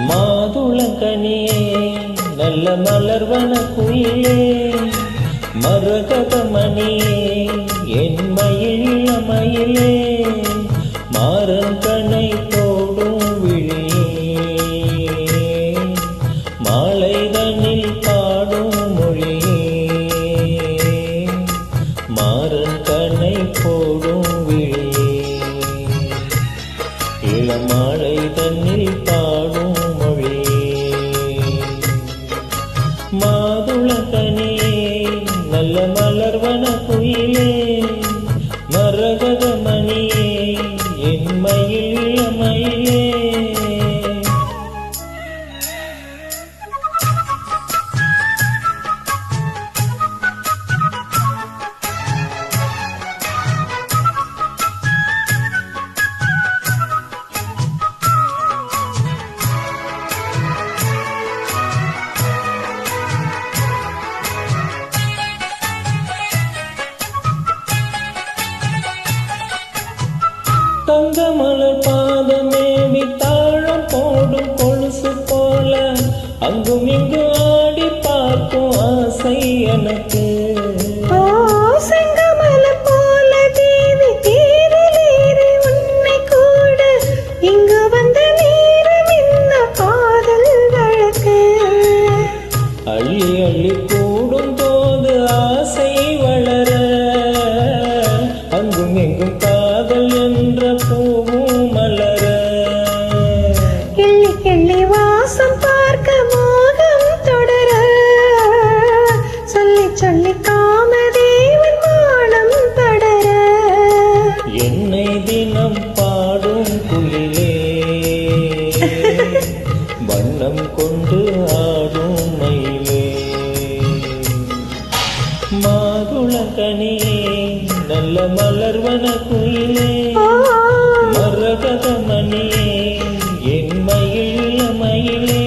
மாதுளங்கனியே நல்ல மலர்வன குயிலே மரகத மணியே என் மயில் இளமயிலே மாறன் கணை போடும் விழியே மாலைதனில் பாடும் மொழியே மாறன் கணை போடும் விழியே இளமாலை தன்னில் பாடும் மாதுளங்கனியே நல்ல மலர்வன குயிலே மரகத மணியே என் மயில் இளமயிலே தங்க மலர் பாதமேவி தாழம் போடும் கொலுசு போல அங்கும் இங்கு ஆடி பார்க்கும் ஆசை எனக்கு அள்ளி அள்ளி கூடும் போது ஆசை வளர அங்கும் எங்கும் காதல் என்ற பூவும் மலர கிள்ளி கிள்ளி வாசம் பார்க்க மோகம் தொடர சொல்லி சொல்லி காமதேவன் மானம் படர என்னை தினம் பாடும் குயிலே வண்ணம் கொண்டு ஆடும் மயிலே மாதுளங்கனியே நல்ல மலர்வன குயிலே மரகத மணியே என் மயில் இளமயிலே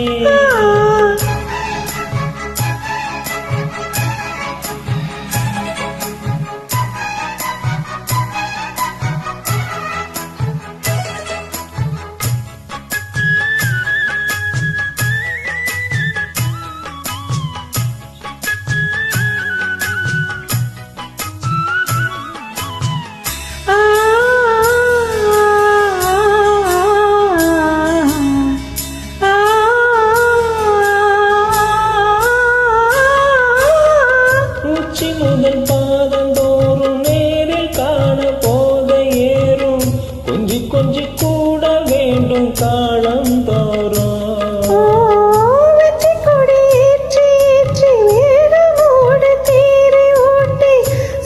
முதல் பாதம் தோறும் நேரில் காண போத ஏறும் கொஞ்சி கொஞ்சி கூட வேண்டும் காலம் தோறும்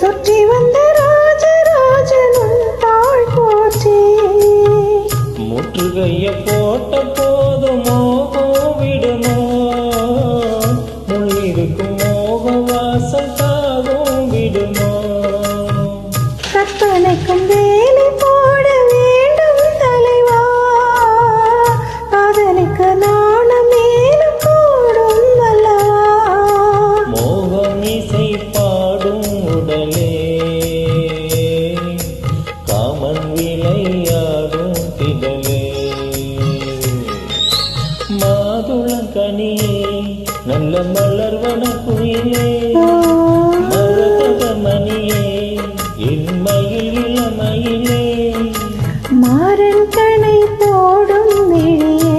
சுற்றி வந்த ராஜராஜனும் தாழ் போற்றி முற்றுகைய போட்ட போதும் மோகம் விடுமோ முள்ளிருக்கும் மோக வாசம் கற்பனைக்கும் வேலை போட வேண்டும் தலைவா காதலுக்கு நாணம் மேலும் கூடும் அல்லவா மோகம் இசை பாடும் உடலே காமன் விளையாடும் திடலே மாதுளங்கனியே நல்ல மலர்வன குயிலே மரகத மணியே என் மயில் இளமயிலே மாறன் கணை போடும் விழியே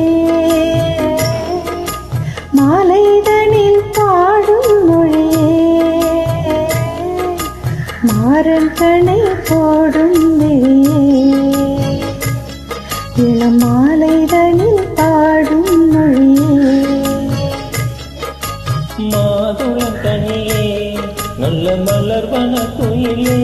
மாலைதனில் பாடும் மொழியே மாறன் கணை போடும் விழியே இளமாலைதனில் பாடும் மொழியே மாதுளங்கனியே நல்ல மலர்வன குயிலே